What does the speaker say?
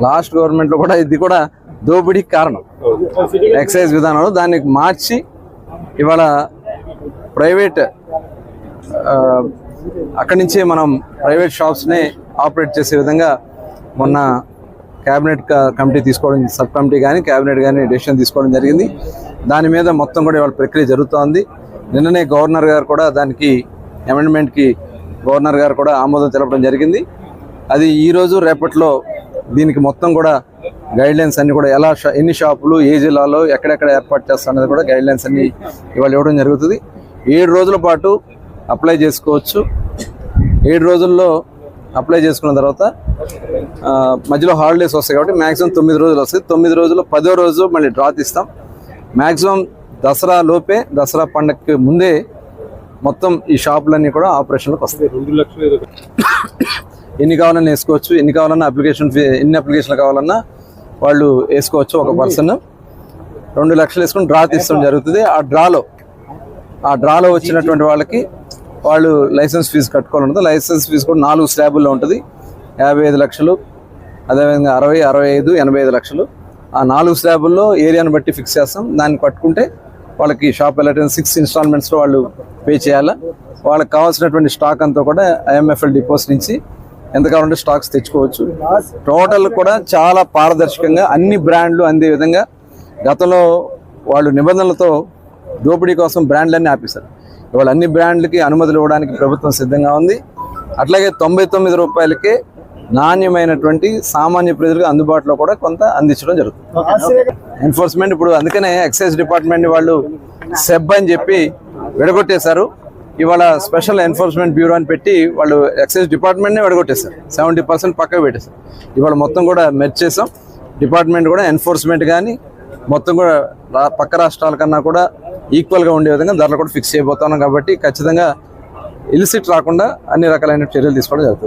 Last గవర్నమెంట్లో కూడా ఇది కూడా దోపిడీకి కారణం. ఎక్సైజ్ విధానంలో దాన్ని మార్చి ఇవాళ ప్రైవేట్ అక్కడి నుంచే మనం ప్రైవేట్ షాప్స్ని ఆపరేట్ చేసే విధంగా మొన్న క్యాబినెట్ కమిటీ తీసుకోవడం, సబ్ కమిటీ కానీ క్యాబినెట్ కానీ డెసిషన్ తీసుకోవడం జరిగింది. దాని మీద మొత్తం కూడా ఇవాళ ప్రక్రియ జరుగుతోంది. నిన్ననే గవర్నర్ గారు కూడా దానికి అమెండ్మెంట్కి గవర్నర్ గారు కూడా ఆమోదం తెలపడం జరిగింది. అది ఈరోజు రేపట్లో దీనికి మొత్తం కూడా గైడ్లైన్స్ అన్ని కూడా ఎలా ఎన్ని షాపులు ఏ జిల్లాలో ఎక్కడెక్కడ ఏర్పాటు చేస్తారనేది కూడా గైడ్లైన్స్ అన్ని ఇవాళ ఇవ్వడం జరుగుతుంది. 7 రోజుల పాటు అప్లై చేసుకోవచ్చు. 7 రోజుల్లో అప్లై చేసుకున్న తర్వాత మధ్యలో హాలిడేస్ వస్తాయి కాబట్టి మ్యాక్సిమం 9 రోజులు వస్తాయి. 9 రోజుల్లో 10వ రోజు మళ్ళీ డ్రా తీస్తాం. మ్యాక్సిమం దసరా లోపే, దసరా పండగకి ముందే మొత్తం ఈ షాపులన్నీ కూడా ఆపరేషన్లోకి వస్తాయి. 2 లక్షలు ఎన్ని కావాలన్నా వేసుకోవచ్చు. ఎన్ని కావాలన్నా అప్లికేషన్ ఫీ, ఎన్ని అప్లికేషన్లు కావాలన్నా వాళ్ళు వేసుకోవచ్చు. ఒక పర్సన్ 2 లక్షలు వేసుకుని డ్రా తీసుకోవడం జరుగుతుంది. ఆ డ్రాలో వచ్చినటువంటి వాళ్ళకి వాళ్ళు లైసెన్స్ ఫీజు కట్టుకోవాలి ఉంటుంది. లైసెన్స్ ఫీజు కూడా 4 స్లాబుల్లో ఉంటుంది. 55 లక్షలు, అదేవిధంగా 60, 65, 85 లక్షలు. ఆ 4 స్లాబుల్లో ఏరియాను బట్టి ఫిక్స్ చేస్తాం. దాన్ని కట్టుకుంటే వాళ్ళకి షాప్ వెళ్ళటం 6 ఇన్స్టాల్మెంట్స్లో వాళ్ళు పే చేయాలా. వాళ్ళకి కావాల్సినటువంటి స్టాక్ అంతా కూడా ఐఎంఎఫ్ఎల్ డిపోస్ నుంచి ఎంత కావాలంటే స్టాక్స్ తెచ్చుకోవచ్చు. టోటల్ కూడా చాలా పారదర్శకంగా అన్ని బ్రాండ్లు అందే విధంగా గతంలో వాళ్ళు నిబంధనలతో దోపిడీ కోసం బ్రాండ్లన్నీ ఆపేశారు. ఇవాళ అన్ని బ్రాండ్లకి అనుమతులు ఇవ్వడానికి ప్రభుత్వం సిద్ధంగా ఉంది. అట్లాగే 99 రూపాయలకే నాణ్యమైనటువంటి సామాన్య ప్రజలకు అందుబాటులో కూడా కొంత అందించడం జరుగుతుంది. ఎన్ఫోర్స్మెంట్ ఇప్పుడు అందుకనే ఎక్సైజ్ డిపార్ట్మెంట్ వాళ్ళు సెబ్ అని చెప్పి విడగొట్టేశారు. ఇవాళ స్పెషల్ ఎన్ఫోర్స్మెంట్ బ్యూరో అని పెట్టి వాళ్ళు ఎక్సైజ్ డిపార్ట్మెంట్నే విడగొట్టేశారు. 70% పక్కకు పెట్టేశారు. ఇవాళ మొత్తం కూడా మెర్జ్ చేసాం. డిపార్ట్మెంట్ కూడా ఎన్ఫోర్స్మెంట్ కానీ మొత్తం కూడా పక్క రాష్ట్రాల కన్నా కూడా ఈక్వల్గా ఉండే విధంగా ధరలు కూడా ఫిక్స్ చేయబోతున్నాం. కాబట్టి ఖచ్చితంగా ఇలిసిట్ రాకుండా అన్ని రకాలైన చర్యలు తీసుకోవడం జరుగుతుంది.